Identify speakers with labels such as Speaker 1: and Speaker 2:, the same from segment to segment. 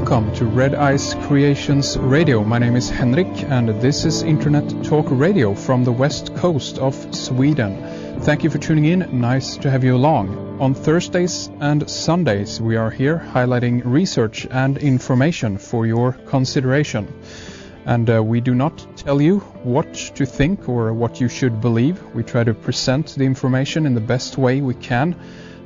Speaker 1: welcome to Red Ice Creations Radio. My name is Henrik and this is Internet Talk Radio from the west coast of Sweden. Thank you for tuning in. Nice to have you along. On Thursdays and Sundays we are here highlighting research and information for your consideration. And we do not tell you what to think or what you should believe. We try to present the information in the best way we can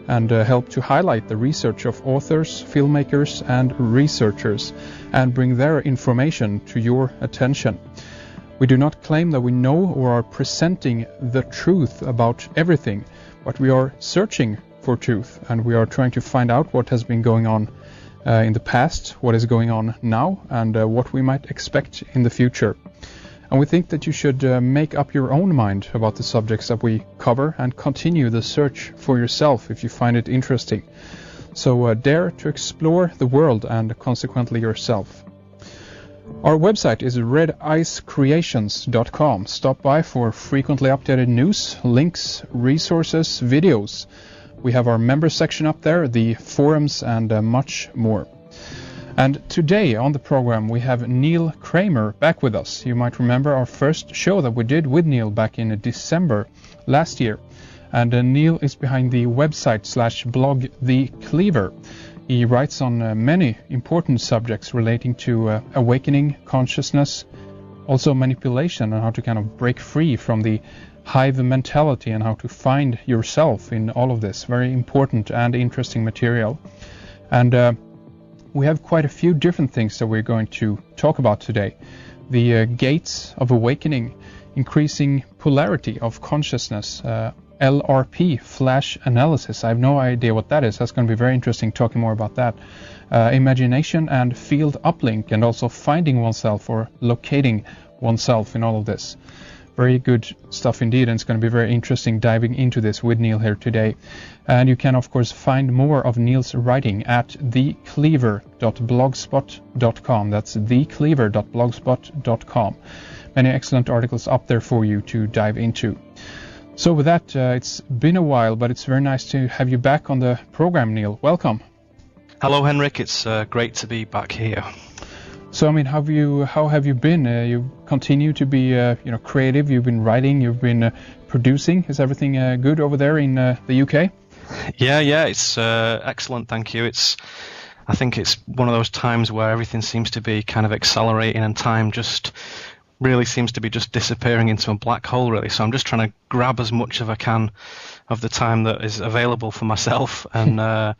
Speaker 1: and help to highlight the research of authors, filmmakers and researchers and bring their information to your attention. We do not claim that we know or are presenting the truth about everything, but we are searching for truth and we are trying to find out what has been going on in the past, what is going on now and what we might expect in the future. And we think that you should make up your own mind about the subjects that we cover and continue the search for yourself if you find it interesting. So dare to explore the world and consequently yourself. Our website is redicecreations.com. Stop by for frequently updated news, links, resources, videos. We have our member section up there, the forums and much more. And today on the program we have Neil Kramer back with us. You might remember our first show that we did with Neil back in December last year. And Neil is behind the website/blog The Cleaver. He writes on many important subjects relating to awakening consciousness, also manipulation and how to kind of break free from the hive mentality and how to find yourself in all of this. Very important and interesting material. And we have quite a few different things that we're going to talk about today. The gates of awakening, increasing polarity of consciousness, LRP, flash analysis. I have no idea what that is. That's going to be very interesting talking more about that. Imagination and field uplink and also finding oneself or locating oneself in all of this. Very good stuff indeed, and it's going to be very interesting diving into this with Neil here today. And you can of course find more of Neil's writing at thecleaver.blogspot.com. That's thecleaver.blogspot.com. Many excellent articles up there for you to dive into. So with that, it's been a while, but it's very nice to have you back on the program, Neil. Welcome.
Speaker 2: Hello, Henrik. It's great to be back here.
Speaker 1: So, I mean, how have you been? You continue to be, creative. You've been writing. You've been producing. Is everything good over there in the UK?
Speaker 2: Yeah, it's excellent. Thank you. I think it's one of those times where everything seems to be kind of accelerating, and time just really seems to be just disappearing into a black hole, really. So I'm just trying to grab as much as I can of the time that is available for myself, and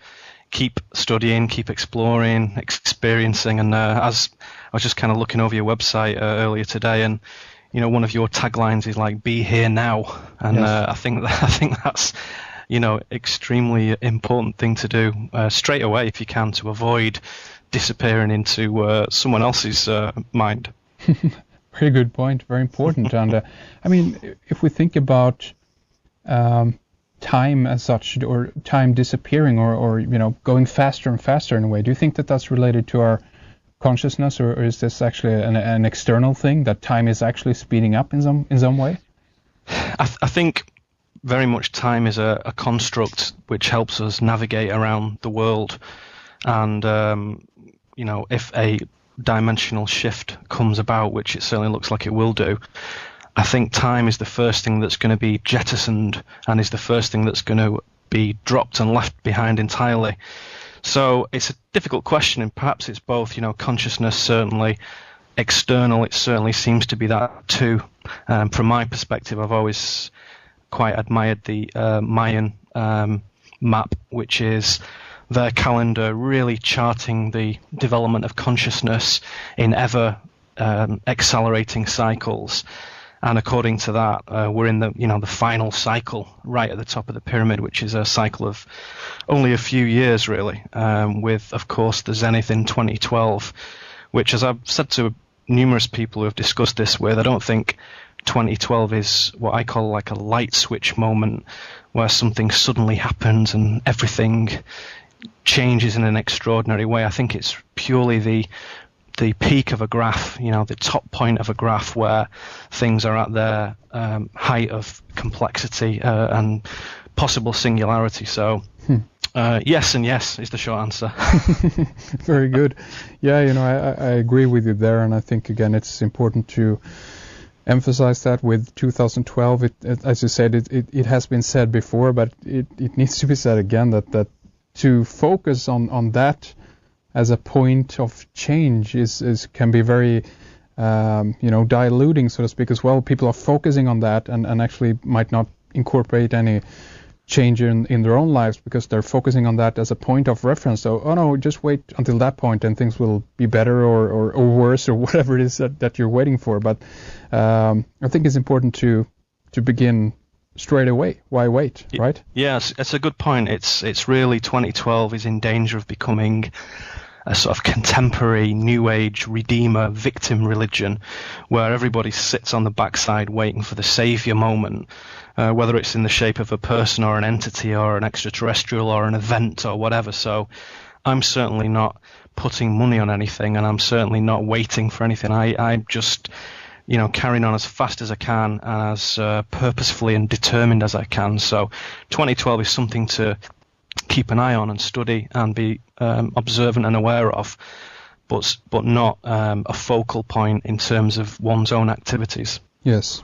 Speaker 2: keep studying, keep exploring, experiencing. And as I was just kind of looking over your website earlier today, and one of your taglines is like "Be here now," and yes. I think that's extremely important thing to do straight away if you can, to avoid disappearing into someone else's mind.
Speaker 1: Very good point. Very important. And I mean, if we think about time as such, or time disappearing, or going faster and faster in a way, do you think that that's related to our consciousness, or is this actually an external thing, that time is actually speeding up in some way?
Speaker 2: I think very much time is a construct which helps us navigate around the world, and if a dimensional shift comes about, which it certainly looks like it will do, I think time is the first thing that's going to be jettisoned and is the first thing that's going to be dropped and left behind entirely. So it's a difficult question, and perhaps it's both. Consciousness certainly external, it certainly seems to be that too. From my perspective, I've always quite admired the Mayan map, which is their calendar really charting the development of consciousness in ever accelerating cycles. And according to that, we're in the final cycle right at the top of the pyramid, which is a cycle of only a few years, really, with, of course, the zenith in 2012, which, as I've said to numerous people who have discussed this with, I don't think 2012 is what I call like a light switch moment where something suddenly happens and everything changes in an extraordinary way. I think it's purely the peak of a graph, the top point of a graph where things are at their height of complexity and possible singularity. So Yes and yes is the short answer.
Speaker 1: Very good. Yeah, I agree with you there, and I think again it's important to emphasize that with 2012. As you said, it has been said before, but it needs to be said again that to focus on that as a point of change can be very diluting, so to speak, as well. People are focusing on that and actually might not incorporate any change in their own lives because they're focusing on that as a point of reference. So, oh no, just wait until that point and things will be better or worse or whatever it is that you're waiting for. But I think it's important to begin straight away. Why wait, right?
Speaker 2: Yes, it's a good point. It's really 2012 is in danger of becoming a sort of contemporary new age redeemer victim religion where everybody sits on the backside waiting for the savior moment, whether it's in the shape of a person or an entity or an extraterrestrial or an event or whatever. So I'm certainly not putting money on anything, and I'm certainly not waiting for anything. I'm just carrying on as fast as I can and as purposefully and determined as I can. So 2012 is something to keep an eye on and study and be observant and aware of, but not a focal point in terms of one's own activities.
Speaker 1: Yes.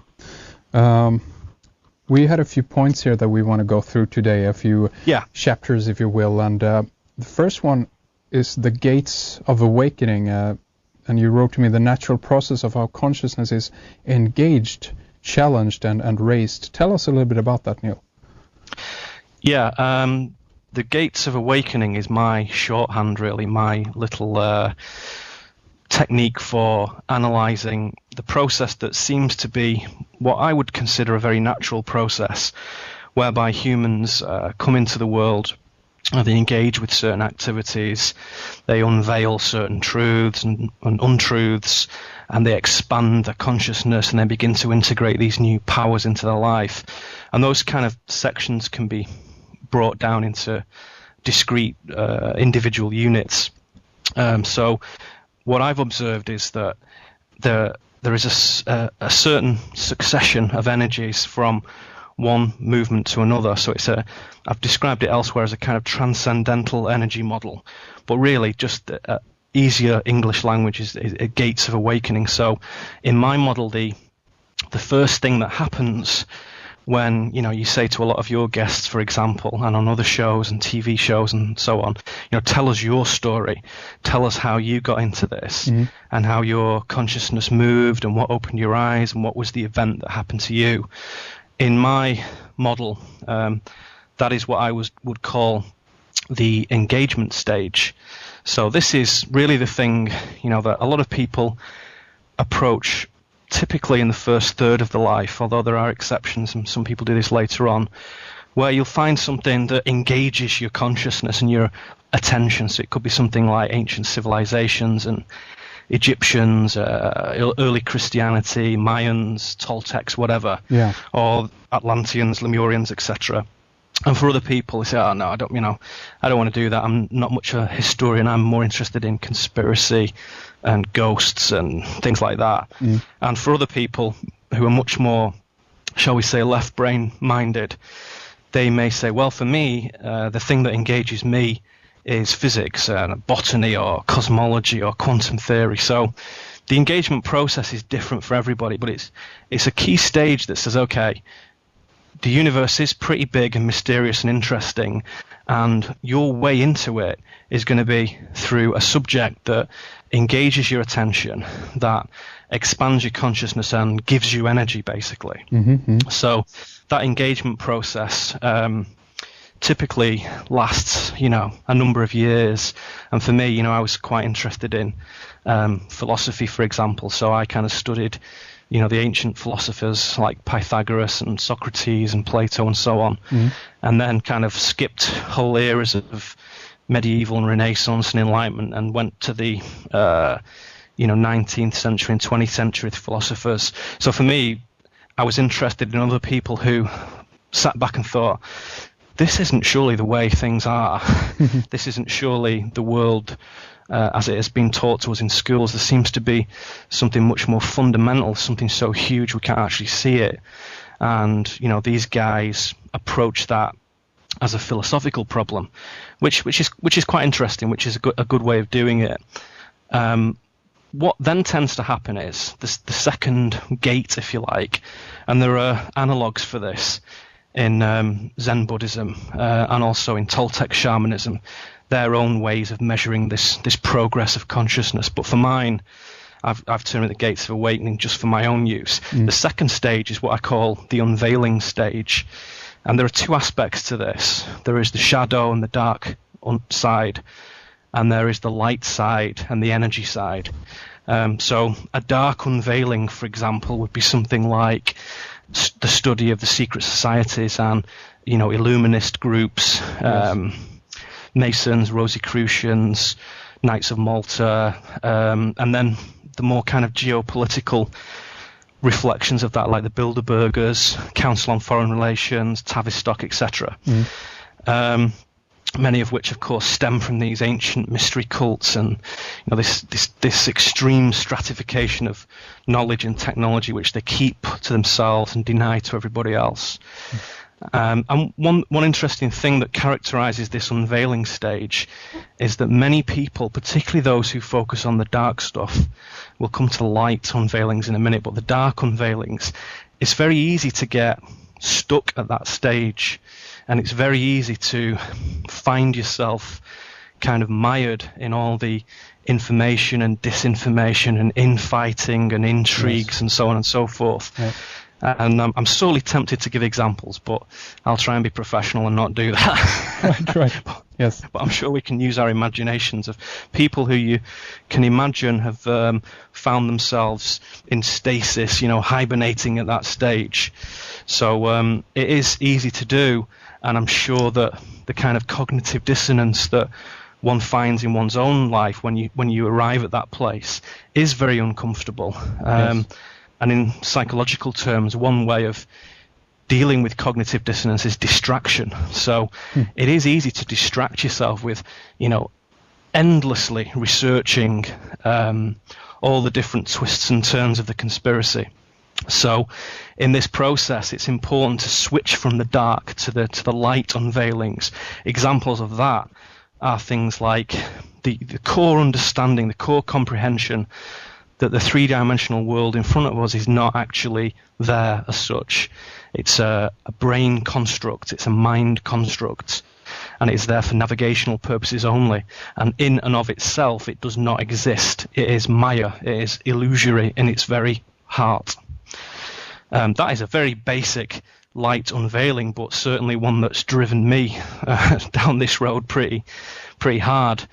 Speaker 1: We had a few points here that we want to go through today, a few chapters, if you will. And the first one is the gates of awakening. And you wrote to me the natural process of how consciousness is engaged, challenged, and raised. Tell us a little bit about that, Neil.
Speaker 2: Yeah, the gates of awakening is my shorthand, really, my little technique for analysing the process that seems to be what I would consider a very natural process, whereby humans come into the world, they engage with certain activities, they unveil certain truths and untruths, and they expand their consciousness and they begin to integrate these new powers into their life. And those kind of sections can be brought down into discrete individual units. So what I've observed is that there is a certain succession of energies from one movement to another. So I've described it elsewhere as a kind of transcendental energy model, but really just easier English language is gates of awakening. So in my model, the first thing that happens when you say to a lot of your guests, for example, and on other shows and TV shows and so on, tell us your story, tell us how you got into this, and how your consciousness moved and what opened your eyes and what was the event that happened to you. In my model, that is what I would call the engagement stage. So this is really the thing, that a lot of people approach typically in the first third of the life, although there are exceptions and some people do this later on, where you'll find something that engages your consciousness and your attention. So it could be something like ancient civilizations and Egyptians, early Christianity, Mayans, Toltecs, whatever, or Atlanteans, Lemurians, etc. And for other people, they say, "Oh no, I don't want to do that. I'm not much a historian. I'm more interested in conspiracy and ghosts and things like that." And for other people who are much more, shall we say, left brain minded, they may say, "Well, for me, the thing that engages me is physics and botany or cosmology or quantum theory." So the engagement process is different for everybody, but it's a key stage that says, okay, the universe is pretty big and mysterious and interesting, and your way into it is going to be through a subject that engages your attention, that expands your consciousness and gives you energy, basically. So that engagement process typically lasts, a number of years. And for me, I was quite interested in philosophy, for example. So I kind of studied, the ancient philosophers like Pythagoras and Socrates and Plato and so on, and then kind of skipped whole eras of medieval and Renaissance and Enlightenment and went to the 19th century and 20th century philosophers. So for me, I was interested in other people who sat back and thought, this isn't surely the way things are. This isn't surely the world as it has been taught to us in schools. There seems to be something much more fundamental, something so huge we can't actually see it. And, these guys approach that as a philosophical problem, which is quite interesting, which is a good way of doing it. What then tends to happen is the second gate, if you like, and there are analogues for this in Zen Buddhism and also in Toltec shamanism, their own ways of measuring this progress of consciousness. But for mine, I've termed it the gates of awakening just for my own use. The second stage is what I call the unveiling stage. And there are two aspects to this. There is the shadow and the dark side, and there is the light side and the energy side. So a dark unveiling, for example, would be something like the study of the secret societies and, Illuminist groups, Masons, Rosicrucians, Knights of Malta, and then the more kind of geopolitical reflections of that, like the Bilderbergers, Council on Foreign Relations, Tavistock, etc. Many of which, of course, stem from these ancient mystery cults and this extreme stratification of knowledge and technology, which they keep to themselves and deny to everybody else. And one interesting thing that characterizes this unveiling stage is that many people, particularly those who focus on the dark stuff, we'll come to light unveilings in a minute, but the dark unveilings, it's very easy to get stuck at that stage, and it's very easy to find yourself kind of mired in all the information and disinformation and infighting and intrigues and so on and so forth. And I'm sorely tempted to give examples, but I'll try and be professional and not do that.
Speaker 1: Right. Yes.
Speaker 2: But I'm sure we can use our imaginations of people who you can imagine have found themselves in stasis, hibernating at that stage. So it is easy to do, and I'm sure that the kind of cognitive dissonance that one finds in one's own life when you arrive at that place is very uncomfortable.
Speaker 1: Yes.
Speaker 2: And in psychological terms, one way of dealing with cognitive dissonance is distraction. So it is easy to distract yourself with, endlessly researching all the different twists and turns of the conspiracy. So in this process, it's important to switch from the dark to the light unveilings. Examples of that are things like the core understanding, the core comprehension that the three-dimensional world in front of us is not actually there as such. It's a brain construct, it's a mind construct, and it's there for navigational purposes only. And in and of itself, it does not exist. It is Maya, it is illusory in its very heart. That is a very basic light unveiling, but certainly one that's driven me down this road pretty hard.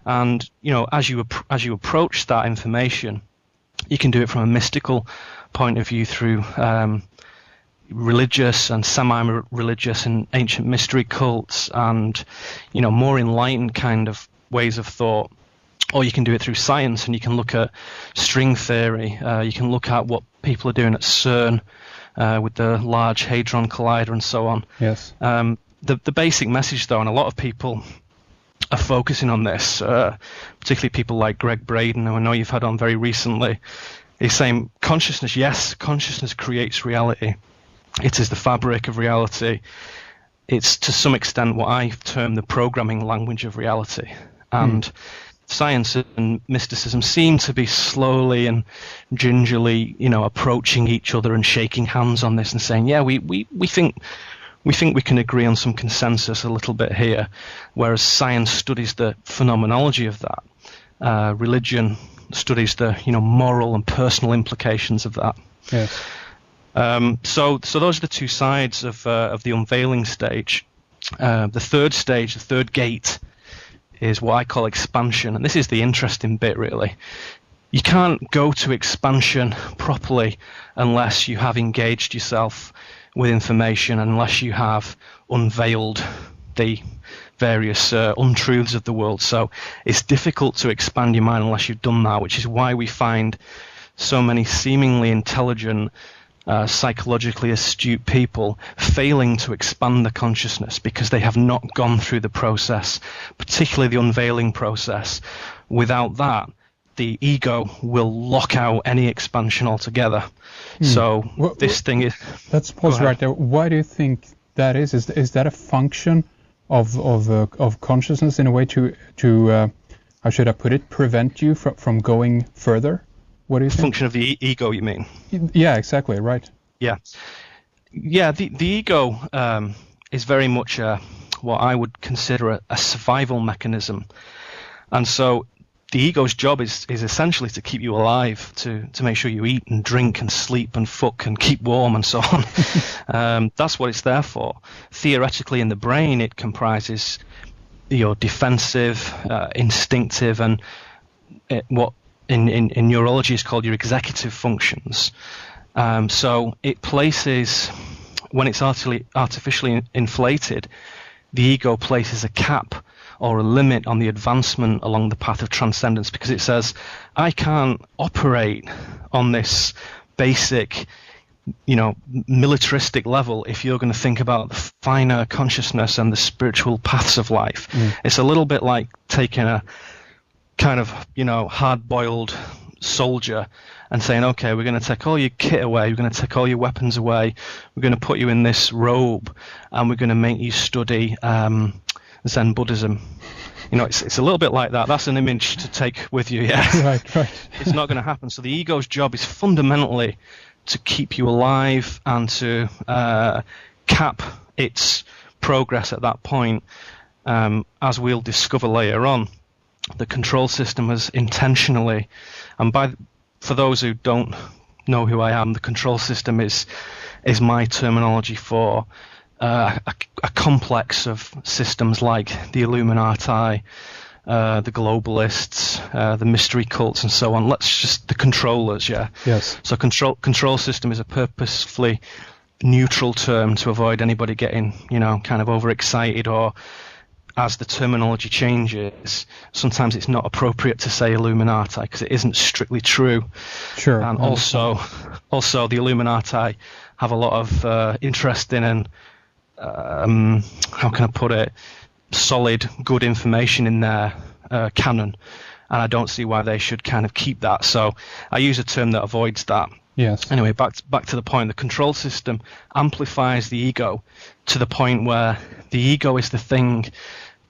Speaker 2: And as you approach that information, you can do it from a mystical point of view through religious and semi-religious and ancient mystery cults and more enlightened kind of ways of thought. Or you can do it through science, and you can look at string theory. You can look at what people are doing at CERN with the Large Hadron Collider and so on.
Speaker 1: Yes.
Speaker 2: The basic message, though, and a lot of people are focusing on this, particularly people like Greg Braden, who I know you've had on very recently. He's saying consciousness, yes, consciousness creates reality. It is the fabric of reality. It's to some extent what I term the programming language of reality. And science and mysticism seem to be slowly and gingerly, approaching each other and shaking hands on this and saying, yeah, we think we can agree on some consensus a little bit here, whereas science studies the phenomenology of that. Religion studies the moral and personal implications of that.
Speaker 1: Yes.
Speaker 2: So those are the two sides of the unveiling stage. The third stage, the third gate, is what I call expansion, and this is the interesting bit, really. You can't go to expansion properly unless you have engaged yourself with information, unless you have unveiled the various untruths of the world. So it's difficult to expand your mind unless you've done that, which is why we find so many seemingly intelligent, psychologically astute people failing to expand the consciousness because they have not gone through the process, particularly the unveiling process. Without that, the ego will lock out any expansion altogether. So this thing is...
Speaker 1: Let's pause right there. Why do you think that is? Is that a function of consciousness in a way to how should I put it, prevent you from going further? What do you think?
Speaker 2: Function of the ego, you mean?
Speaker 1: Yeah, exactly, right.
Speaker 2: Yeah. The ego is very much what I would consider a survival mechanism, and so the ego's job is essentially to keep you alive, to make sure you eat and drink and sleep and fuck and keep warm and so on. That's what it's there for. Theoretically, in the brain, it comprises your defensive, instinctive, and what in neurology is called your executive functions. So it places, when it's artificially inflated, the ego places a cap or a limit on the advancement along the path of transcendence, because it says, I can't operate on this basic, militaristic level if you're going to think about the finer consciousness and the spiritual paths of life. It's a little bit like taking a kind of, hard-boiled soldier and saying, okay, we're going to take all your kit away, we're going to take all your weapons away, we're going to put you in this robe, and we're going to make you study Zen Buddhism. It's a little bit like that. That's an image to take with you, yeah.
Speaker 1: Right.
Speaker 2: It's not going to happen. So the ego's job is fundamentally to keep you alive and to cap its progress at that point. As we'll discover later on, the control system has intentionally, and for those who don't know who I am, the control system is my terminology for a complex of systems like the Illuminati, the globalists, the mystery cults, and so on. The controllers, yeah.
Speaker 1: Yes.
Speaker 2: So control system is a purposefully neutral term to avoid anybody getting, kind of overexcited, or as the terminology changes, sometimes it's not appropriate to say Illuminati because it isn't strictly true.
Speaker 1: Sure.
Speaker 2: And also the Illuminati have a lot of interesting and how can I put it, solid, good information in their canon, and I don't see why they should kind of keep that. So I use a term that avoids that.
Speaker 1: Yes.
Speaker 2: Anyway, back to the point. The control system amplifies the ego to the point where the ego is the thing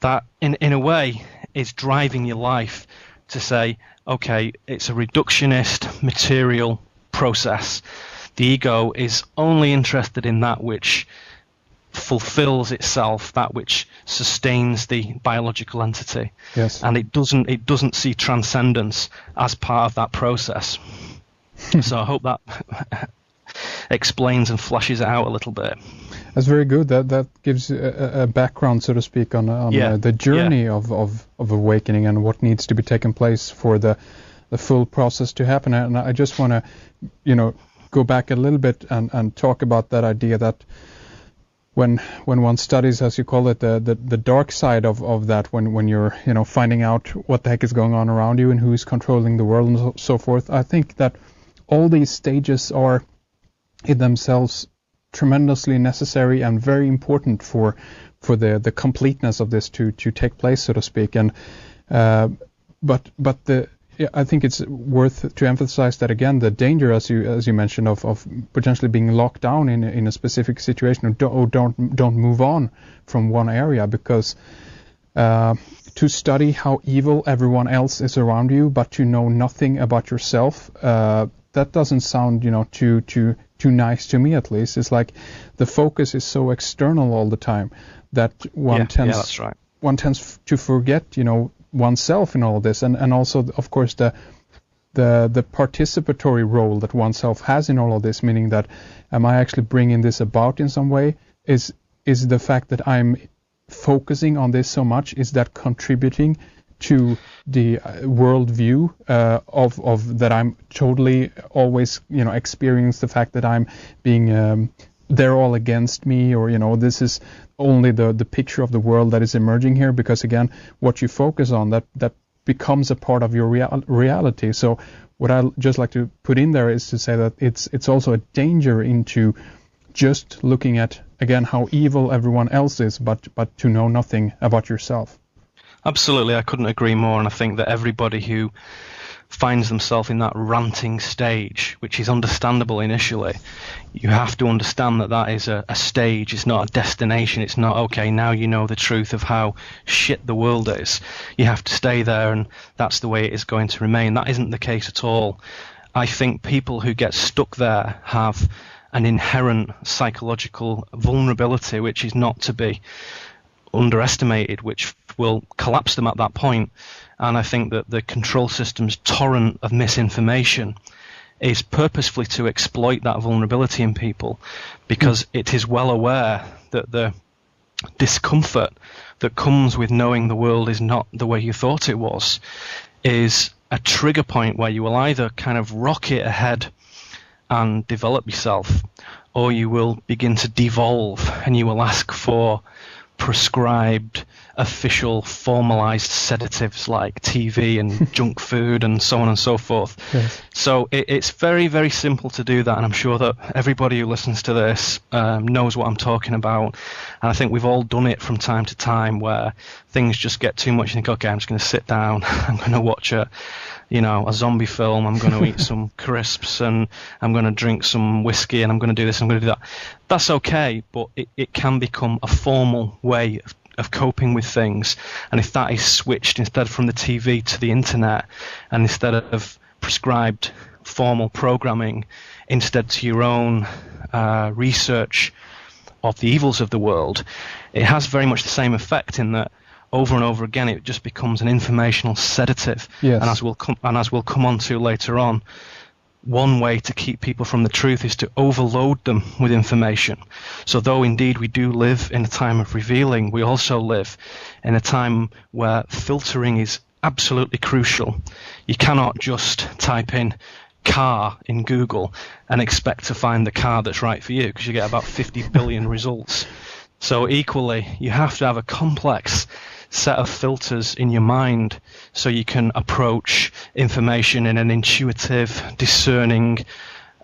Speaker 2: that, in a way, is driving your life to say, okay, it's a reductionist material process. The ego is only interested in that which fulfills itself, that which sustains the biological entity.
Speaker 1: Yes.
Speaker 2: And it doesn't see transcendence as part of that process. So I hope that explains and flashes it out a little bit.
Speaker 1: That's very good. That gives a background, so to speak, on the journey of awakening and what needs to be taken place for the full process to happen. And I just want to, go back a little bit and talk about that idea that when one studies, as you call it, the dark side of that, when you're finding out what the heck is going on around you and who is controlling the world and so forth, I think that all these stages are in themselves tremendously necessary and very important for the completeness of this to take place, so to speak. And but I think it's worth to emphasize that again, the danger, as you mentioned, of potentially being locked down in a specific situation, or don't move on from one area, because to study how evil everyone else is around you, but to know nothing about yourself, that doesn't sound too nice to me, at least. It's like the focus is so external all the time that one tends to forget oneself in all this, and also, of course, the participatory role that oneself has in all of this, meaning that, am I actually bringing this about in some way? Is the fact that I'm focusing on this so much, is that contributing to the worldview of that I'm totally always experience the fact that I'm being they're all against me, or this is only the picture of the world that is emerging here, because again, what you focus on, that becomes a part of your reality. So what I just like to put in there is to say that it's also a danger into just looking at, again, how evil everyone else is, but to know nothing about yourself.
Speaker 2: Absolutely, I couldn't agree more, and I think that everybody who finds themselves in that ranting stage, which is understandable initially, you have to understand that that is a stage. It's not a destination. It's not, okay, now you know the truth of how shit the world is. You have to stay there, and that's the way it is going to remain. That isn't the case at all. I think people who get stuck there have an inherent psychological vulnerability, which is not to be underestimated, which will collapse them at that point. And I think that the control system's torrent of misinformation is purposefully to exploit that vulnerability in people, because it is well aware that the discomfort that comes with knowing the world is not the way you thought it was is a trigger point where you will either kind of rocket ahead and develop yourself, or you will begin to devolve and you will ask for prescribed, official, formalized sedatives like TV and junk food and so on and so forth.
Speaker 1: Yes.
Speaker 2: So it's very, very simple to do that, and I'm sure that everybody who listens to this knows what I'm talking about. And I think we've all done it from time to time, where things just get too much. You think, okay, I'm just going to sit down, I'm going to watch a zombie film, I'm going to eat some crisps, and I'm going to drink some whiskey, and I'm going to do this, I'm going to do that. That's okay, but it can become a formal way of coping with things. And if that is switched instead from the TV to the internet, and instead of prescribed formal programming, instead to your own research of the evils of the world, it has very much the same effect in that over and over again it just becomes an informational sedative.
Speaker 1: Yes.
Speaker 2: And as we'll come on to later on, one way to keep people from the truth is to overload them with information. So though indeed we do live in a time of revealing, we also live in a time where filtering is absolutely crucial. You cannot just type in car in Google and expect to find the car that's right for you, because you get about 50 billion results. So equally, you have to have a complex set of filters in your mind so you can approach information in an intuitive, discerning,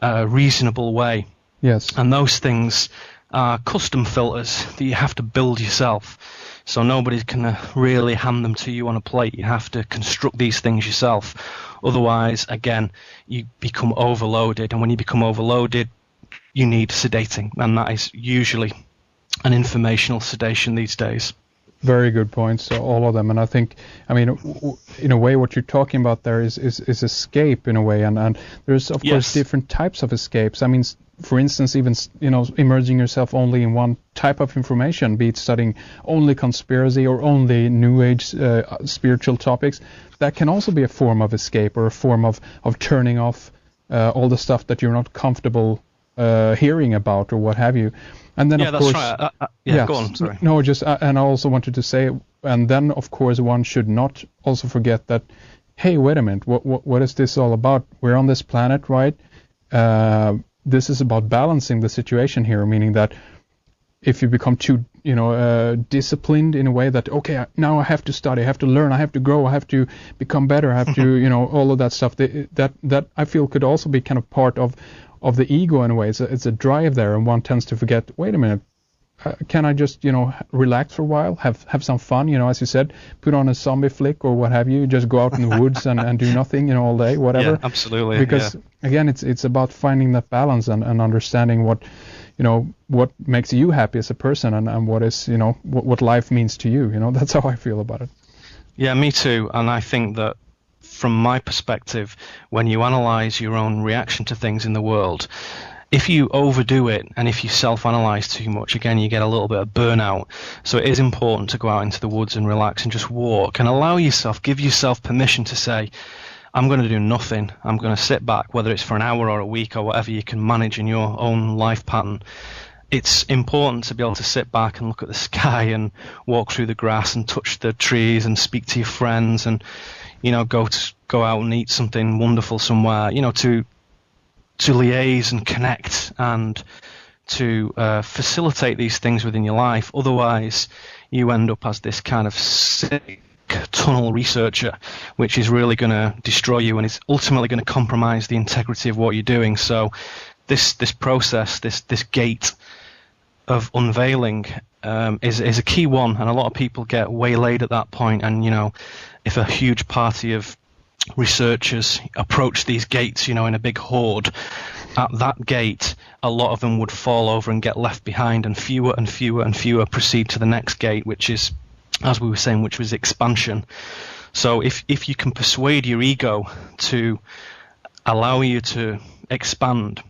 Speaker 2: reasonable way.
Speaker 1: Yes.
Speaker 2: And those things are custom filters that you have to build yourself. So nobody's going to really hand them to you on a plate. You have to construct these things yourself. Otherwise, again, you become overloaded. And when you become overloaded, you need sedating. And that is usually an informational sedation these days.
Speaker 1: Very good points, all of them. And I think, in a way, what you're talking about there is escape in a way. And there's, of course, different types of escapes. I mean, for instance, even, immersing yourself only in one type of information, be it studying only conspiracy or only New Age spiritual topics, that can also be a form of escape, or a form of turning off all the stuff that you're not comfortable hearing about, or what have you. And then, of course,
Speaker 2: that's right. Go on. Sorry.
Speaker 1: No, just and I also wanted to say, and then, of course, one should not also forget that, hey, wait a minute, what is this all about? We're on this planet, right? This is about balancing the situation here, meaning that if you become too, disciplined in a way that, okay, now I have to study, I have to learn, I have to grow, I have to become better, I have to, all of that stuff, that I feel could also be kind of part of the ego in a way. It's a drive there, and one tends to forget, wait a minute, can I just, relax for a while, have some fun, as you said, put on a zombie flick or what have you, just go out in the woods and do nothing, all day, whatever.
Speaker 2: Yeah, absolutely.
Speaker 1: Because again, it's about finding that balance and understanding what, what makes you happy as a person, and what is, what life means to you. That's how I feel about it.
Speaker 2: Yeah, me too. And I think that from my perspective, when you analyze your own reaction to things in the world, if you overdo it and if you self-analyze too much, again, you get a little bit of burnout. So it is important to go out into the woods and relax and just walk and allow yourself, give yourself permission to say, I'm going to do nothing. I'm going to sit back, whether it's for an hour or a week or whatever you can manage in your own life pattern. It's important to be able to sit back and look at the sky and walk through the grass and touch the trees and speak to your friends and, go out and eat something wonderful somewhere, to liaise and connect and to facilitate these things within your life. Otherwise, you end up as this kind of sick tunnel researcher, which is really going to destroy you and is ultimately going to compromise the integrity of what you're doing. So this process, this gate of unveiling is a key one, and a lot of people get waylaid at that point. And if a huge party of researchers approach these gates, in a big horde, at that gate, a lot of them would fall over and get left behind, and fewer and fewer and fewer proceed to the next gate, which is, as we were saying, which was expansion. So if you can persuade your ego to allow you to expand,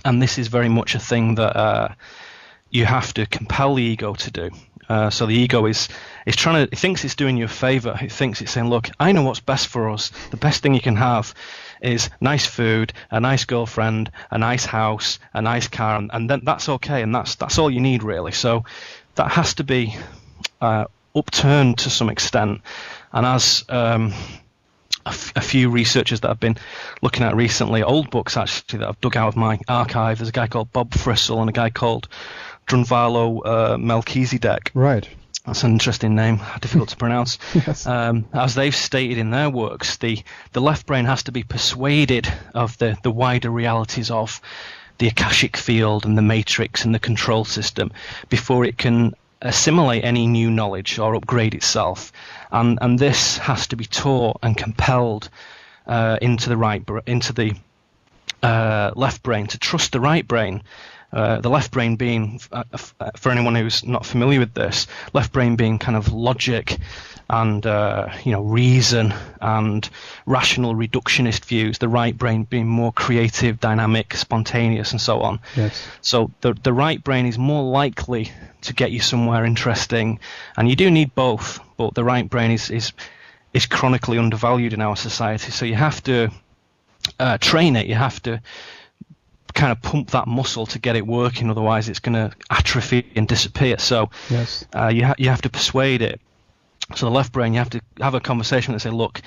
Speaker 2: and this is very much a thing that you have to compel the ego to do. So the ego is trying to, it thinks it's doing you a favor. It thinks it's saying, look, I know what's best for us. The best thing you can have is nice food, a nice girlfriend, a nice house, a nice car, and then that's okay, and that's all you need, really. So that has to be upturned to some extent. And as a few researchers that I've been looking at recently, old books actually that I've dug out of my archive, there's a guy called Bob Frissell and a guy called Drunvalo Melchizedek.
Speaker 1: Right.
Speaker 2: That's an interesting name, difficult to pronounce.
Speaker 1: Yes.
Speaker 2: As they've stated in their works, the left brain has to be persuaded of the wider realities of the Akashic field and the matrix and the control system before it can assimilate any new knowledge or upgrade itself. And this has to be taught and compelled into the left brain, to trust the right brain. The left brain being, for anyone who's not familiar with this, left brain being kind of logic and reason and rational reductionist views, the right brain being more creative, dynamic, spontaneous, and so on.
Speaker 1: Yes.
Speaker 2: So the right brain is more likely to get you somewhere interesting, and you do need both, but the right brain is chronically undervalued in our society. So you have to train it. You have to kind of pump that muscle to get it working, otherwise it's going to atrophy and disappear. So
Speaker 1: yes.
Speaker 2: You have to persuade it. So the left brain, you have to have a conversation and say, look,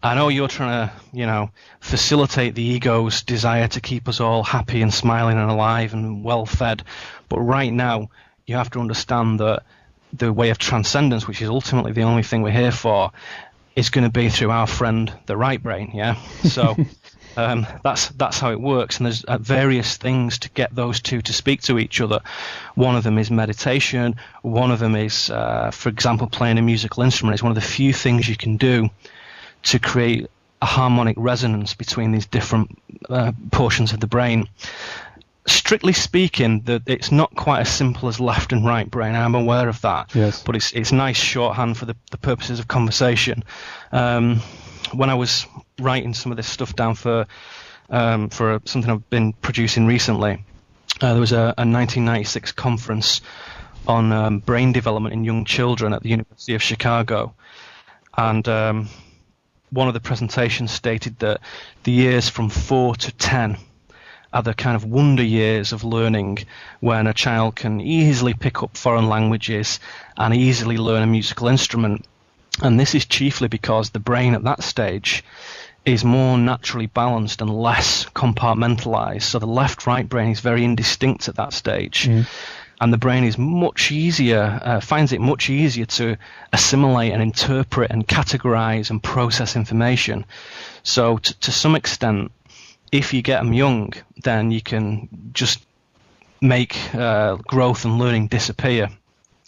Speaker 2: I know you're trying to facilitate the ego's desire to keep us all happy and smiling and alive and well fed, but right now you have to understand that the way of transcendence, which is ultimately the only thing we're here for, is going to be through our friend the right brain. So that's how it works, and there's various things to get those two to speak to each other. One of them is meditation. One of them is, for example, playing a musical instrument. It's one of the few things you can do to create a harmonic resonance between these different portions of the brain. Strictly speaking, it's not quite as simple as left and right brain. I'm aware of that.
Speaker 1: Yes.
Speaker 2: But it's nice shorthand for the purposes of conversation. When I was writing some of this stuff down for something I've been producing recently, there was a 1996 conference on brain development in young children at the University of Chicago, and one of the presentations stated that the years from 4 to 10 are the kind of wonder years of learning, when a child can easily pick up foreign languages and easily learn a musical instrument. And this is chiefly because the brain at that stage is more naturally balanced and less compartmentalized. So the left-right brain is very indistinct at that stage. Mm. And the brain is much easier, finds it much easier to assimilate and interpret and categorize and process information. So to some extent, if you get them young, then you can just make growth and learning disappear.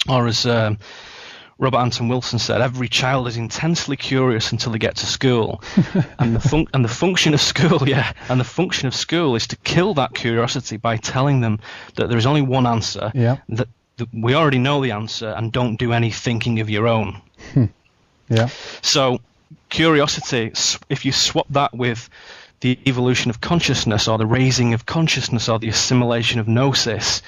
Speaker 2: Or as Robert Anton Wilson said, every child is intensely curious until they get to school, and the function of school, is to kill that curiosity by telling them that there is only one answer.
Speaker 1: Yeah.
Speaker 2: That we already know the answer, and don't do any thinking of your own.
Speaker 1: Yeah.
Speaker 2: So curiosity, if you swap that with the evolution of consciousness, or the raising of consciousness, or the assimilation of gnosis,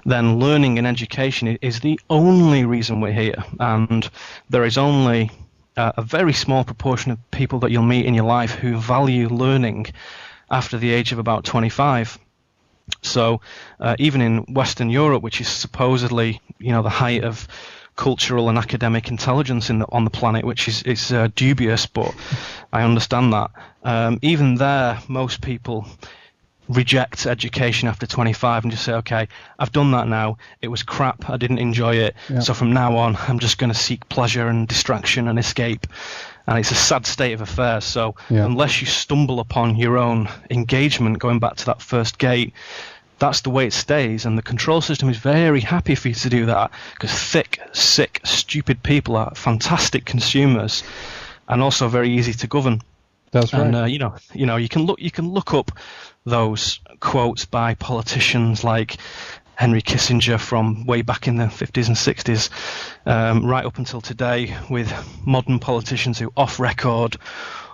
Speaker 2: then learning and education is the only reason we're here. And there is only a very small proportion of people that you'll meet in your life who value learning after the age of about 25. So even in Western Europe, which is supposedly, the height of cultural and academic intelligence on the planet, which is dubious, but I understand that. Even there, most people reject education after 25 and just say, okay, I've done that now. It was crap. I didn't enjoy it. Yeah. So from now on, I'm just going to seek pleasure and distraction and escape. And it's a sad state of affairs. So unless you stumble upon your own engagement, going back to that first gate, that's the way it stays. And the control system is very happy for you to do that, because thick, sick, stupid people are fantastic consumers and also very easy to govern.
Speaker 1: That's right.
Speaker 2: And you can look up those quotes by politicians like Henry Kissinger from way back in the 50s and 60s, right up until today, with modern politicians who off record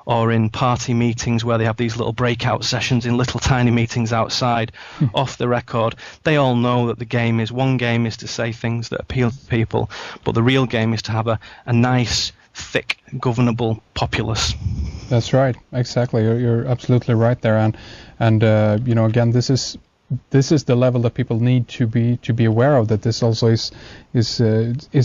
Speaker 2: or in party meetings where they have these little breakout sessions in little tiny meetings outside, off the record. They all know that one game is to say things that appeal to people, but the real game is to have a nice, thick, governable populace.
Speaker 1: That's right. Exactly. You're absolutely right there. And again, this is the level that people need to be aware of, that this also is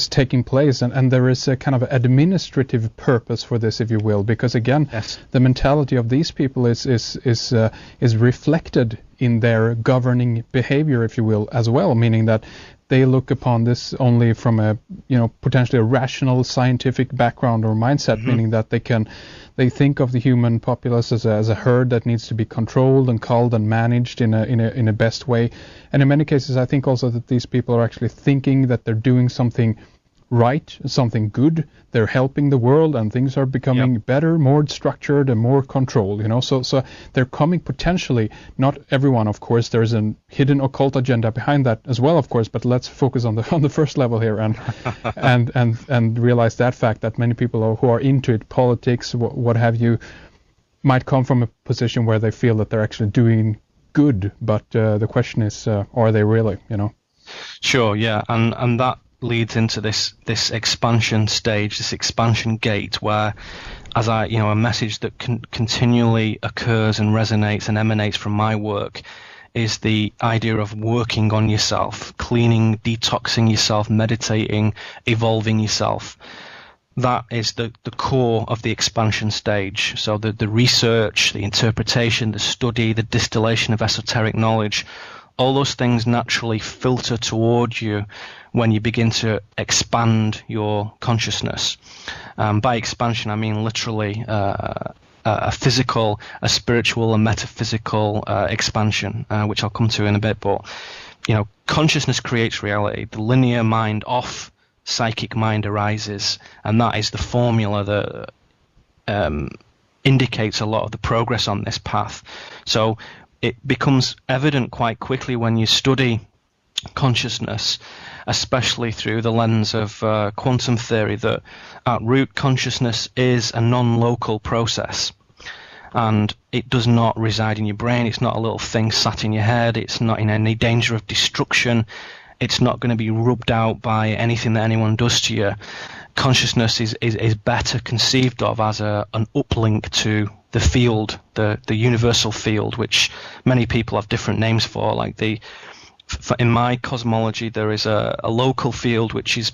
Speaker 1: taking place, and there is a kind of administrative purpose for this, if you will, because again,
Speaker 2: yes,
Speaker 1: the mentality of these people is reflected in their governing behavior, if you will, as well, meaning that they look upon this only from a potentially a rational scientific background or mindset, meaning that they think of the human populace as a herd that needs to be controlled and culled and managed in a best way. And in many cases, I think also that these people are actually thinking that they're doing something right, something good. They're helping the world, and things are becoming better, more structured, and more controlled. So they're coming potentially. Not everyone, of course. There's a hidden occult agenda behind that as well, of course. But let's focus on the first level here, and realize that fact that many people who are into it, politics, what have you, might come from a position where they feel that they're actually doing good. But the question is, are they really?
Speaker 2: Sure, yeah, and that leads into this expansion stage, this expansion gate, where, as a message that continually occurs and resonates and emanates from my work, is the idea of working on yourself, cleaning, detoxing yourself, meditating, evolving yourself. That is the core of the expansion stage. So the research, the interpretation, the study, the distillation of esoteric knowledge, all those things naturally filter toward you when you begin to expand your consciousness. By expansion, I mean literally a physical, a spiritual, a metaphysical expansion, which I'll come to in a bit. But, consciousness creates reality. The linear mind off psychic mind arises, and that is the formula that indicates a lot of the progress on this path. So it becomes evident quite quickly when you study consciousness, especially through the lens of quantum theory, that at root consciousness is a non-local process, and it does not reside in your brain. It's not a little thing sat in your head. It's not in any danger of destruction. It's not going to be rubbed out by anything that anyone does to you. Consciousness is better conceived of as an uplink to the field, the universal field, which many people have different names for. Like in my cosmology, there is a local field which is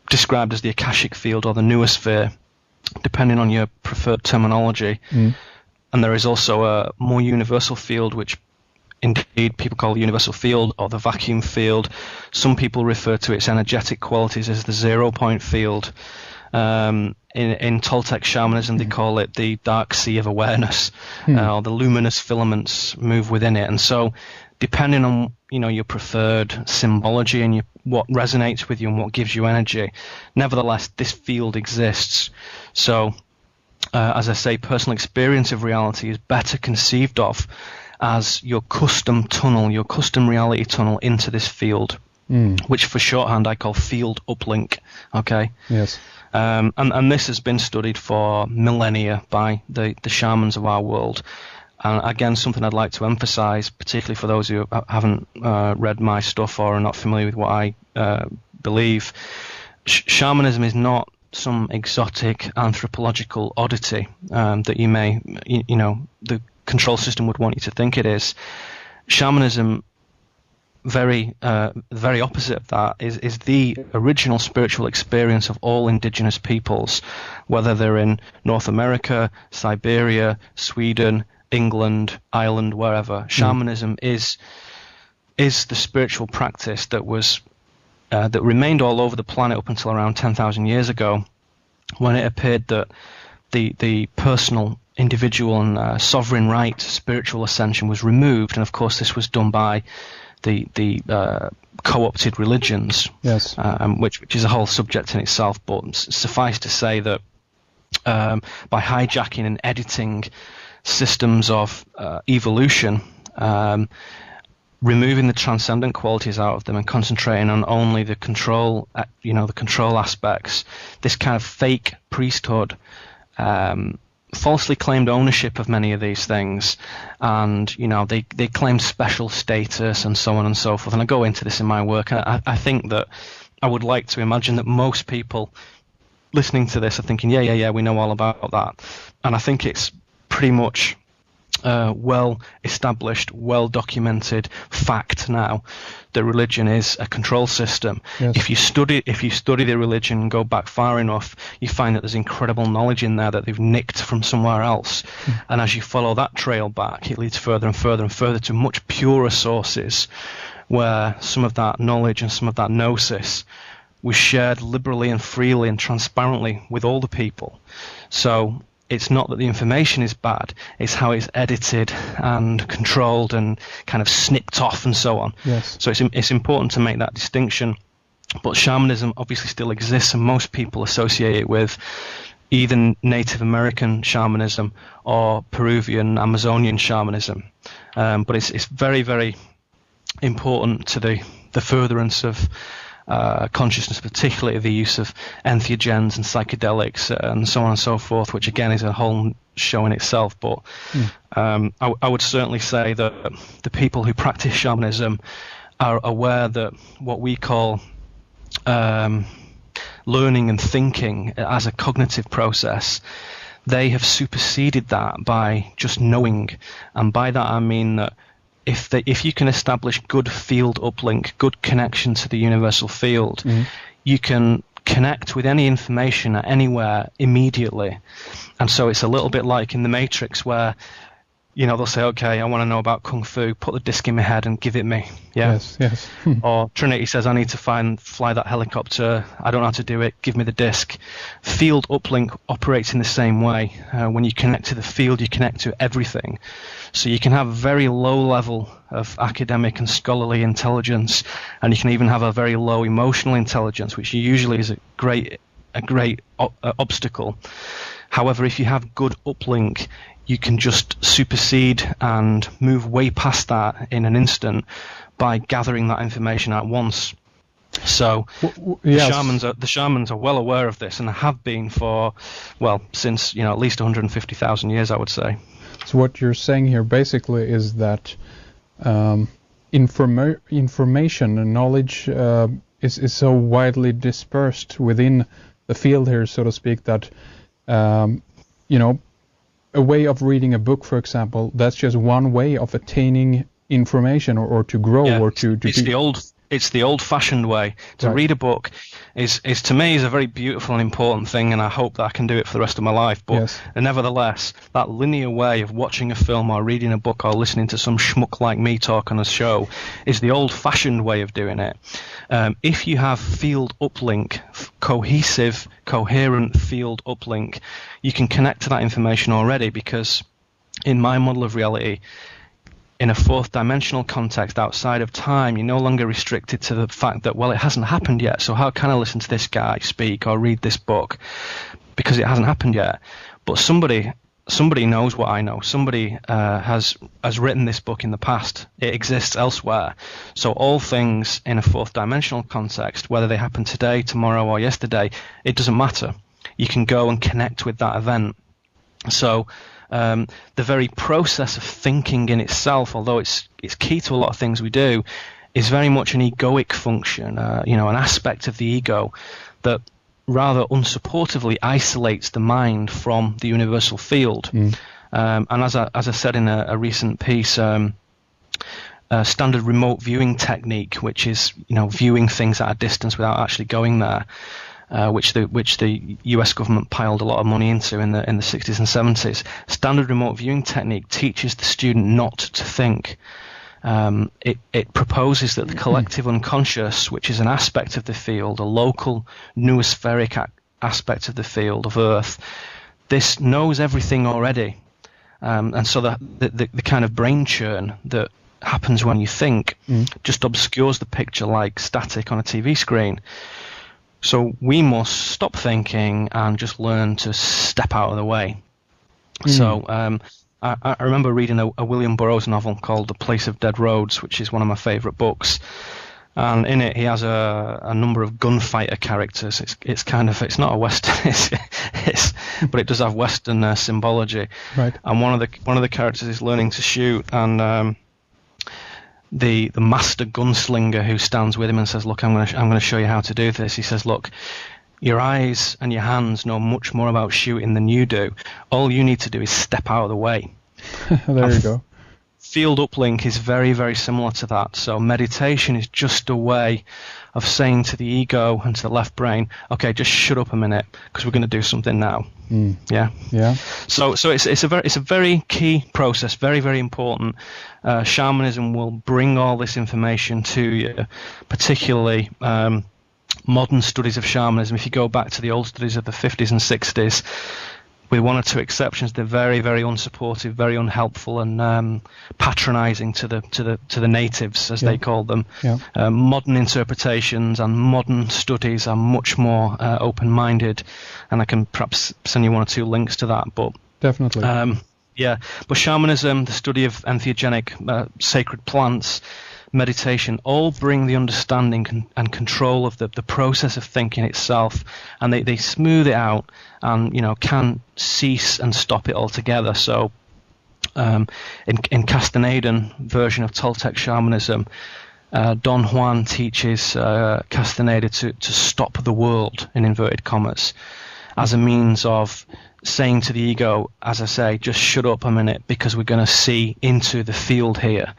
Speaker 2: described as the Akashic field or the noosphere, depending on your preferred terminology. And there is also a more universal field, which indeed people call the universal field or the vacuum field. Some people refer to its energetic qualities as the 0 point field. In Toltec shamanism, they call it the dark sea of awareness, or the luminous filaments move within it. And so, depending on your preferred symbology and what resonates with you and what gives you energy, nevertheless, this field exists. So, as I say, personal experience of reality is better conceived of as your custom tunnel, your custom reality tunnel into this field, which for shorthand I call field uplink. Okay.
Speaker 1: Yes.
Speaker 2: And this has been studied for millennia by the shamans of our world. And again, something I'd like to emphasize, particularly for those who haven't read my stuff or are not familiar with what I believe, shamanism is not some exotic anthropological oddity that you may, the control system would want you to think it is. Shamanism, very opposite of that, is the original spiritual experience of all indigenous peoples, whether they're in North America, Siberia, Sweden, England, Ireland, wherever. Shamanism is the spiritual practice that was that remained all over the planet up until around 10,000 years ago, when it appeared that the personal, individual and sovereign right to spiritual ascension was removed. And of course this was done by the co-opted religions,
Speaker 1: yes,
Speaker 2: which is a whole subject in itself. But suffice to say that by hijacking and editing systems of evolution, removing the transcendent qualities out of them and concentrating on only the control, the control aspects. This kind of fake priesthood, falsely claimed ownership of many of these things, and they claim special status and so on and so forth. And I go into this in my work. I think that I would like to imagine that most people listening to this are thinking, yeah, we know all about that. And I think it's pretty much well established, well documented fact now that religion is a control system.
Speaker 1: Yes.
Speaker 2: If you study the religion and go back far enough, you find that there's incredible knowledge in there that they've nicked from somewhere else. And as you follow that trail back, it leads further and further and further to much purer sources, where some of that knowledge and some of that gnosis was shared liberally and freely and transparently with all the people. So it's not that the information is bad, it's how it's edited and controlled and kind of snipped off and so on.
Speaker 1: Yes.
Speaker 2: So it's important to make that distinction. But shamanism obviously still exists, and most people associate it with either Native American shamanism or Peruvian, Amazonian shamanism. But it's very, very important to the furtherance of consciousness, particularly the use of entheogens and psychedelics and so on and so forth, which again is a whole show in itself. But I would certainly say that the people who practice shamanism are aware that what we call learning and thinking as a cognitive process, they have superseded that by just knowing. And by that I mean that if you can establish good field uplink, good connection to the universal field, you can connect with any information at anywhere immediately. And so it's a little bit like in the Matrix, where they'll say, okay, I want to know about Kung Fu, put the disc in my head and give it me. Yeah.
Speaker 1: Yes.
Speaker 2: Or Trinity says, I need to fly that helicopter, I don't know how to do it, give me the disc. Field uplink operates in the same way. When you connect to the field, you connect to everything. So you can have a very low level of academic and scholarly intelligence, and you can even have a very low emotional intelligence, which usually is a great obstacle. However, if you have good uplink, you can just supersede and move way past that in an instant by gathering that information at once. So
Speaker 1: yes.
Speaker 2: the shamans are well aware of this and have been for, since at least 150,000 years, I would say.
Speaker 1: So what you're saying here basically is that information and knowledge is so widely dispersed within the field here, so to speak, that a way of reading a book, for example, that's just one way of attaining information or to grow or to
Speaker 2: it's the old-fashioned way to read a book is to me is a very beautiful and important thing, and I hope that I can do it for the rest of my life. But nevertheless, that linear way of watching a film or reading a book or listening to some schmuck like me talk on a show is the old-fashioned way of doing it. If you have field uplink, cohesive, coherent field uplink, you can connect to that information already, because in my model of reality, in a fourth dimensional context outside of time, you're no longer restricted to the fact that, it hasn't happened yet, so how can I listen to this guy speak or read this book? Because it hasn't happened yet. But somebody knows what I know. Somebody has written this book in the past. It exists elsewhere. So all things in a fourth dimensional context, whether they happen today, tomorrow, or yesterday, it doesn't matter. You can go and connect with that event. So the very process of thinking in itself, although it's key to a lot of things we do, is very much an egoic function, an aspect of the ego that rather unsupportively isolates the mind from the universal field. And as I said in a recent piece, standard remote viewing technique, which is viewing things at a distance without actually going there, which the US government piled a lot of money into in the 60s and 70s. Standard remote viewing technique teaches the student not to think. It proposes that the collective unconscious, which is an aspect of the field, a local noospheric aspect of the field of Earth, this knows everything already. And so the kind of brain churn that happens when you think just obscures the picture like static on a TV screen. So we must stop thinking and just learn to step out of the way. So I remember reading a William Burroughs novel called The Place of Dead Roads, which is one of my favourite books. And in it, he has a number of gunfighter characters. It's not a Western, but it does have Western symbology.
Speaker 1: Right.
Speaker 2: And one of the characters is learning to shoot, and the master gunslinger who stands with him and says, "Look, I'm going to show you how to do this." He says, "Look, your eyes and your hands know much more about shooting than you do. All you need to do is step out of the way."
Speaker 1: There you go.
Speaker 2: Field uplink is very, very similar to that. So meditation is just a way of saying to the ego and to the left brain, "Okay, just shut up a minute because we're going to do something now." Yeah. So it's a very key process, very, very important. Shamanism will bring all this information to you, particularly modern studies of shamanism. If you go back to the old studies of the 50s and 60s, with one or two exceptions, they're very, very unsupportive, very unhelpful, and patronizing to the natives, as they call them. Modern interpretations and modern studies are much more open-minded, and I can perhaps send you one or two links to that. But
Speaker 1: definitely.
Speaker 2: But shamanism, the study of entheogenic sacred plants, meditation, all bring the understanding and control of the process of thinking itself, and they smooth it out and can cease and stop it altogether. So in Castanedan version of Toltec shamanism, Don Juan teaches Castaneda to stop the world, in inverted commas, as a means of saying to the ego, as I say, just shut up a minute because we're going to see into the field here.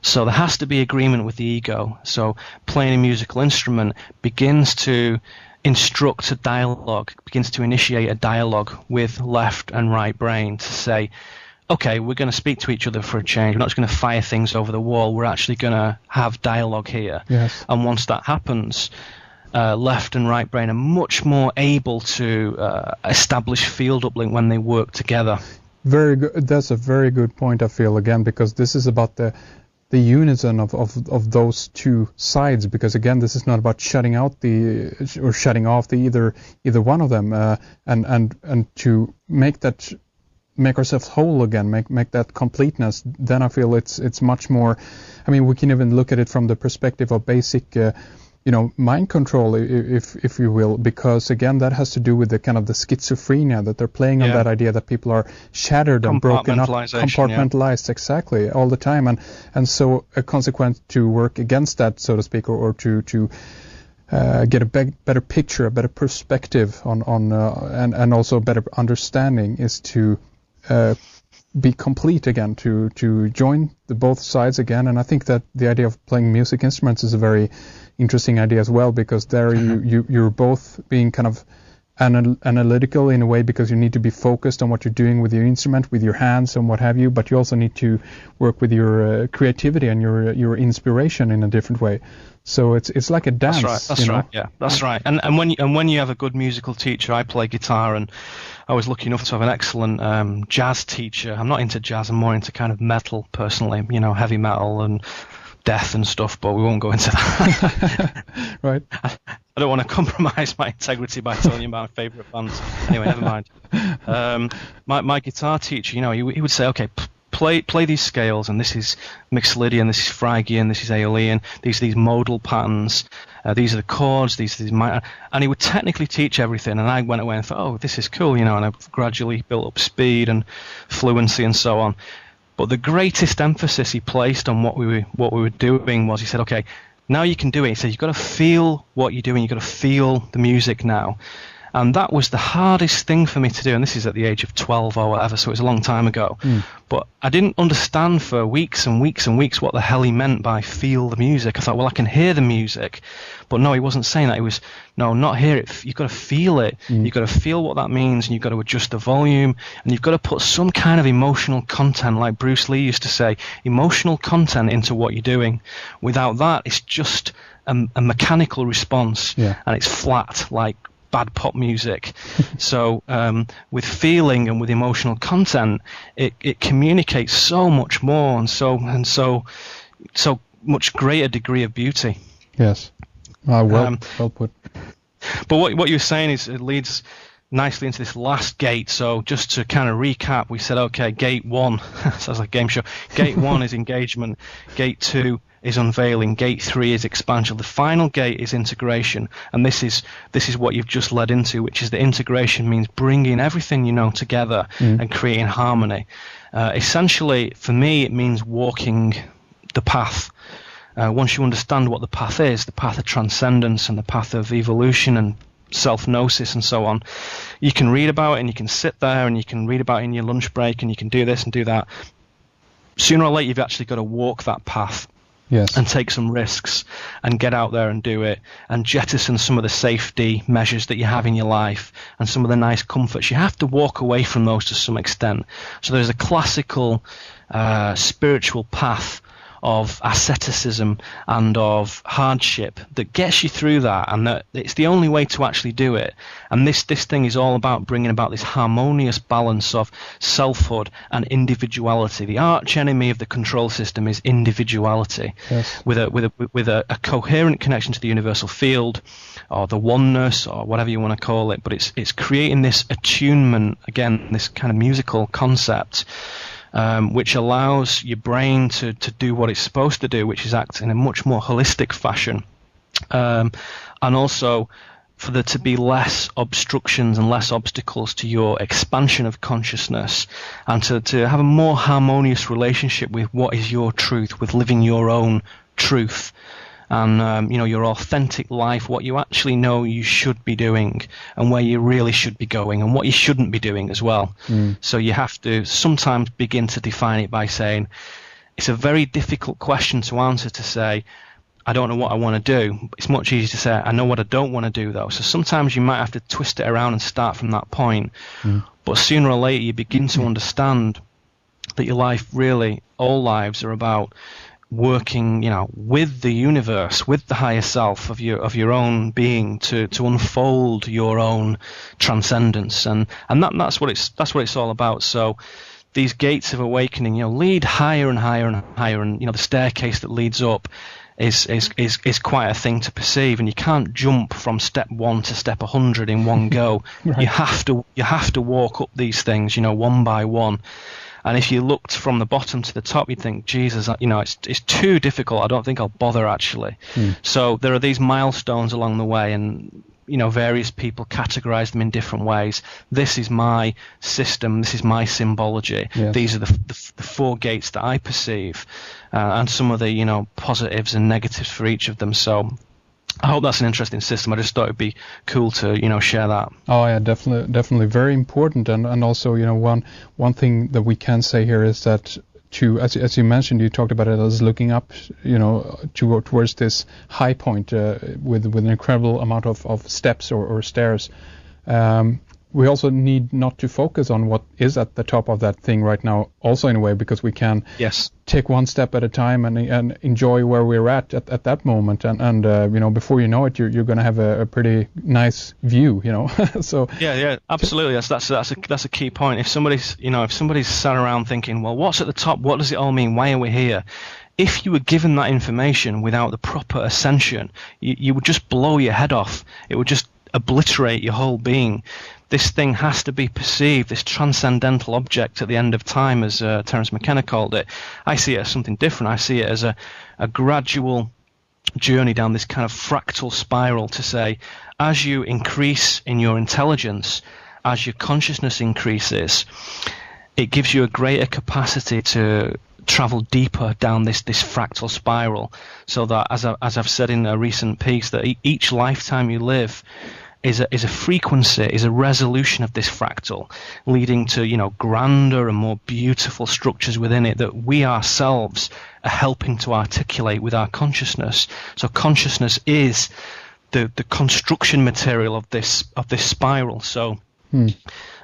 Speaker 2: So there has to be agreement with the ego. So playing a musical instrument begins to instruct a dialogue, begins to initiate a dialogue with left and right brain to say, okay, we're going to speak to each other for a change. We're not just going to fire things over the wall. We're actually going to have dialogue here.
Speaker 1: Yes.
Speaker 2: And once that happens, left and right brain are much more able to establish field uplink when they work together.
Speaker 1: Very good. That's a very good point, I feel, again, because this is about the unison of those two sides, because again, this is not about shutting out or shutting off either one of them, and to make ourselves whole again, make that completeness. Then I feel it's much more. I mean, we can even look at it from the perspective of basic mind control, if you will, because again, that has to do with the kind of the schizophrenia that they're playing on, that idea that people are shattered and broken up, compartmentalized, exactly, all the time, and so a consequence to work against that, so to speak, or to get a better picture, a better perspective on and also a better understanding is to be complete again, to join both sides again. And I think that the idea of playing music instruments is a very interesting idea as well, because there you're both being kind of analytical in a way, because you need to be focused on what you're doing with your instrument, with your hands and what have you, but you also need to work with your creativity and your inspiration in a different way. So it's like a dance.
Speaker 2: That's right. Yeah, that's right. And when you have a good musical teacher, I play guitar, and I was lucky enough to have an excellent jazz teacher. I'm not into jazz, I'm more into kind of metal personally, heavy metal and death and stuff, but we won't go into that.
Speaker 1: Right.
Speaker 2: I don't want to compromise my integrity by telling you my favourite bands. Anyway, never mind. My guitar teacher, he would say, okay, play these scales, and this is Mixolydian, this is Phrygian, this is Aeolian, these modal patterns, these are the chords, these minor, and he would technically teach everything, and I went away and thought, oh, this is cool, and I've gradually built up speed and fluency and so on. But the greatest emphasis he placed on what we were doing was, he said, okay, now you can do it. He said, you've got to feel what you're doing, you've got to feel the music now. And that was the hardest thing for me to do, and this is at the age of 12 or whatever, so it was a long time ago. But I didn't understand for weeks and weeks and weeks what the hell he meant by feel the music. I thought, well, I can hear the music. But no, he wasn't saying that. He was, no, not hear it. You've got to feel it. You've got to feel what that means, and you've got to adjust the volume, and you've got to put some kind of emotional content, like Bruce Lee used to say, emotional content into what you're doing. Without that, it's just a mechanical response, and it's flat, like bad pop music. So with feeling and with emotional content, it communicates so much more, and so much greater degree of beauty.
Speaker 1: Yes. Well put.
Speaker 2: But what you were saying is it leads nicely into this last gate. So just to kind of recap, we said, okay, gate 1 sounds like a game show. Gate 1 is engagement. Gate 2 is unveiling. Gate 3 is expansion. The final gate is integration, and this is what you've just led into, which is the integration means bringing everything you know together and creating harmony. Essentially, for me, it means walking the path. Once you understand what the path is, the path of transcendence and the path of evolution and self-gnosis and so on, you can read about it and you can sit there and you can read about it in your lunch break and you can do this and do that. Sooner or later, you've actually got to walk that path. Yes. And take some risks and get out there and do it and jettison some of the safety measures that you have in your life and some of the nice comforts. You have to walk away from those to some extent. So there's a classical spiritual path of asceticism and of hardship that gets you through that, and that it's the only way to actually do it. And this thing is all about bringing about this harmonious balance of selfhood and individuality. The arch enemy of the control system is individuality. Yes. with a coherent connection to the universal field or the oneness or whatever you want to call it, but it's creating this attunement, again, this kind of musical concept, which allows your brain to do what it's supposed to do, which is act in a much more holistic fashion. And also for there to be less obstructions and less obstacles to your expansion of consciousness, and to have a more harmonious relationship with what is your truth, with living your own truth. And your authentic life, what you actually know you should be doing and where you really should be going and what you shouldn't be doing as well. So you have to sometimes begin to define it by saying, it's a very difficult question to answer, to say, I don't know what I want to do. It's much easier to say, I know what I don't want to do, though. So sometimes you might have to twist it around and start from that point. But sooner or later you begin to understand that your life, really, all lives are about working, with the universe, with the higher self of your own being, to unfold your own transcendence, and that's what it's all about. So these gates of awakening, lead higher and higher and higher, and the staircase that leads up is quite a thing to perceive, and you can't jump from step 1 to step 100 in one go. Right. You have to walk up these things, one by one. And if you looked from the bottom to the top, you'd think, Jesus, it's too difficult. I don't think I'll bother, actually. So there are these milestones along the way, and various people categorize them in different ways. This is my system. This is my symbology. Yes. These are the 4 gates that I perceive, and some of the positives and negatives for each of them. So I hope that's an interesting system. I just thought it'd be cool to share that. Oh yeah, definitely very important. And also one thing that we can say here is that, as you mentioned, you talked about it as looking up, towards this high point with an incredible amount of steps or stairs. We also need not to focus on what is at the top of that thing right now, also in a way, because we can take one step at a time and enjoy where we're at that moment. And before you know it, you're going to have a pretty nice view, So yeah, absolutely. That's a key point. If somebody's sat around thinking, well, what's at the top? What does it all mean? Why are we here? If you were given that information without the proper ascension, you would just blow your head off. It would just obliterate your whole being. This thing has to be perceived, this transcendental object at the end of time, as Terence McKenna called it. I see it as something different. I see it as a gradual journey down this kind of fractal spiral, to say, as you increase in your intelligence, as your consciousness increases, it gives you a greater capacity to travel deeper down this fractal spiral, so that, as I've said in a recent piece, that each lifetime you live is a frequency, is a resolution of this fractal, leading to grander and more beautiful structures within it that we ourselves are helping to articulate with our consciousness. So consciousness is the construction material of this spiral. So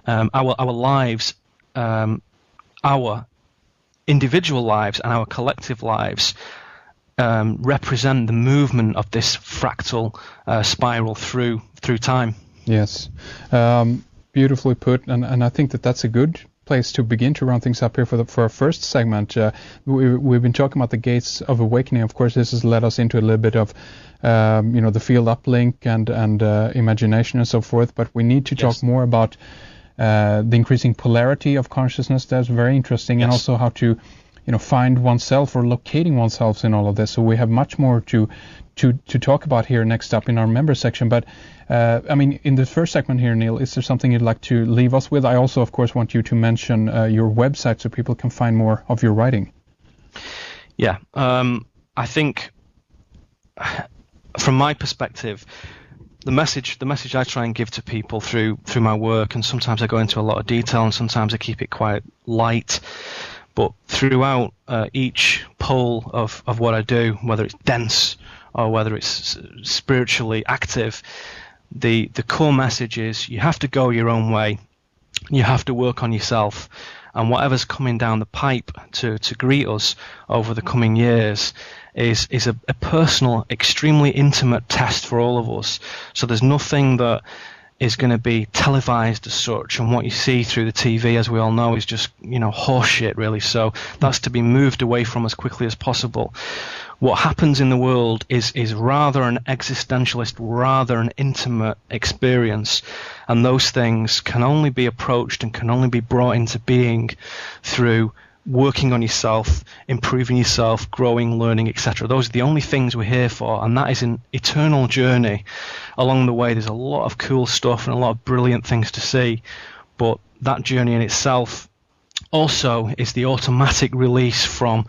Speaker 2: our lives, our individual lives and our collective lives represent the movement of this fractal spiral through time. Yes, beautifully put, and I think that's a good
Speaker 1: place to begin to round things up here for our first segment. We've been talking about the gates of awakening. Of course, this has led us into a little bit of the field uplink and imagination and so forth. But we need to talk more about the increasing polarity of consciousness. That's very interesting, and also how to find oneself or locating oneself in all of this. So we have much more to talk about here next up in our member section. But in the first segment here, Neil, is there something you'd like to leave us with? I also, of course, want you to mention your website so people can find more of your writing.
Speaker 2: Yeah, I think from my perspective, the message I try and give to people through my work, and sometimes I go into a lot of detail and sometimes I keep it quite light, but throughout each pole of what I do, whether it's dense or whether it's spiritually active, the core message is you have to go your own way, you have to work on yourself, and whatever's coming down the pipe to greet us over the coming years is a personal, extremely intimate test for all of us. So there's nothing that is going to be televised as such, and what you see through the TV, as we all know, is just horseshit, really. So that's to be moved away from as quickly as possible. What happens in the world is rather an existentialist, rather an intimate experience, and those things can only be approached and can only be brought into being through working on yourself, improving yourself, growing, learning, etc. Those are the only things we're here for, and that is an eternal journey. Along the way, there's a lot of cool stuff and a lot of brilliant things to see, but that journey in itself also is the automatic release from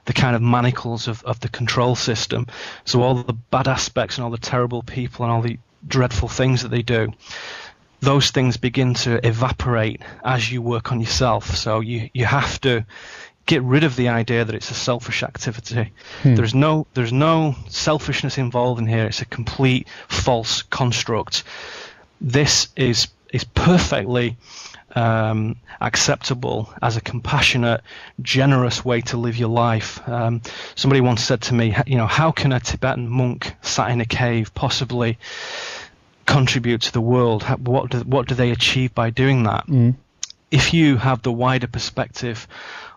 Speaker 2: the kind of manacles of the control system. So all the bad aspects and all the terrible people and all the dreadful things that they do, those things begin to evaporate as you work on yourself. So you have to get rid of the idea that it's a selfish activity. There's no selfishness involved in here. It's a complete false construct. This is perfectly acceptable as a compassionate, generous way to live your life. Somebody once said to me, how can a Tibetan monk sat in a cave possibly contribute to the world? What do they achieve by doing that? If you have the wider perspective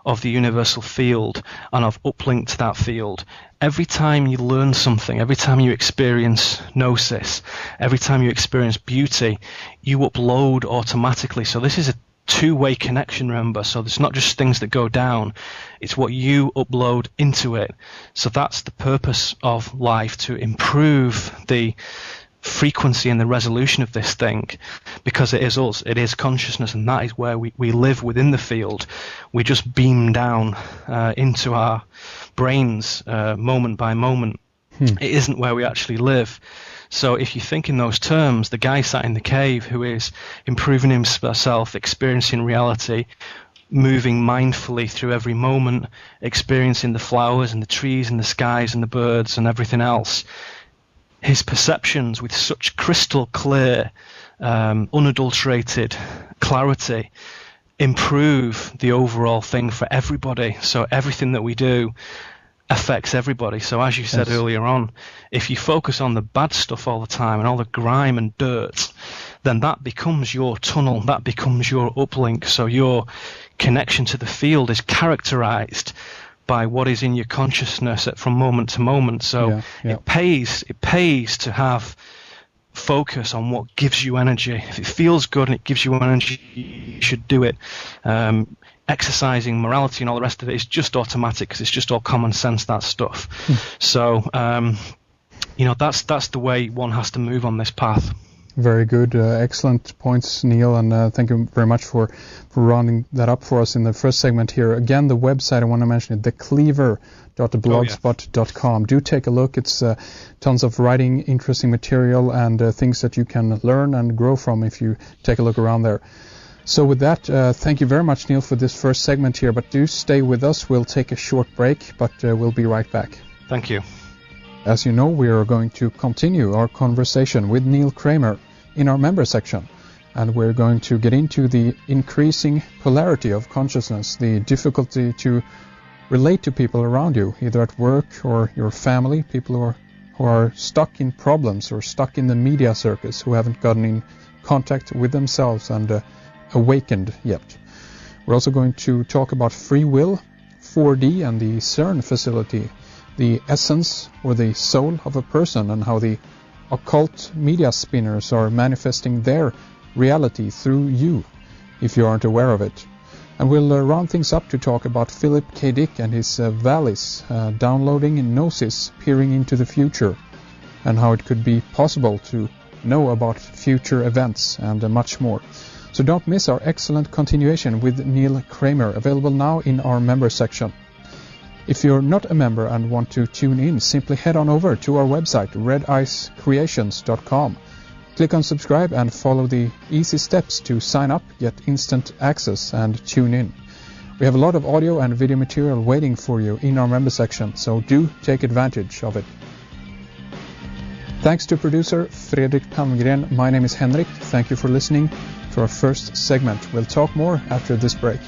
Speaker 2: of the universal field and of uplink to that field, every time you learn something, every time you experience gnosis, every time you experience beauty, you upload automatically. So this is a two-way connection, remember. So it's not just things that go down, it's what you upload into it. So that's the purpose of life, to improve the frequency and the resolution of this thing, because it is us, it is consciousness, and that is where we live within the field. We just beam down into our brains moment by moment. It isn't where we actually live. So if you think in those terms, the guy sat in the cave who is improving himself, experiencing reality, moving mindfully through every moment, experiencing the flowers and the trees and the skies and the birds and everything else, his perceptions with such crystal clear, unadulterated clarity improve the overall thing for everybody. So everything that we do affects everybody. So as you said earlier on, if you focus on the bad stuff all the time and all the grime and dirt, then that becomes your tunnel, that becomes your uplink. So your connection to the field is characterized by what is in your consciousness from moment to moment. So it pays to have focus on what gives you energy. If it feels good and it gives you energy, you should do it. Exercising, morality and all the rest of it is just automatic, because it's just all common sense, that stuff. So that's the way one has to move on this path.
Speaker 1: Very good. Excellent points, Neil, and thank you very much for rounding that up for us in the first segment here. Again, the website, I want to mention it, thecleaver.blogspot.com. Do take a look. It's tons of writing, interesting material, and things that you can learn and grow from if you take a look around there. So with that, thank you very much, Neil, for this first segment here, but do stay with us. We'll take a short break, but we'll be right back.
Speaker 2: Thank you.
Speaker 1: As you know, we are going to continue our conversation with Neil Kramer in our member section, and we're going to get into the increasing polarity of consciousness, the difficulty to relate to people around you, either at work or your family, people who are stuck in problems or stuck in the media circus, who haven't gotten in contact with themselves and awakened yet. We're also going to talk about free will, 4D and the CERN facility, the essence or the soul of a person, and how the occult media spinners are manifesting their reality through you, if you aren't aware of it. And we'll round things up to talk about Philip K. Dick and his valleys, downloading gnosis, peering into the future, and how it could be possible to know about future events and much more. So don't miss our excellent continuation with Neil Kramer, available now in our member section. If you're not a member and want to tune in, simply head on over to our website, redicecreations.com. Click on subscribe and follow the easy steps to sign up, get instant access and tune in. We have a lot of audio and video material waiting for you in our member section, so do take advantage of it. Thanks to producer Fredrik Palgmren. My name is Henrik. Thank you for listening to our first segment. We'll talk more after this break.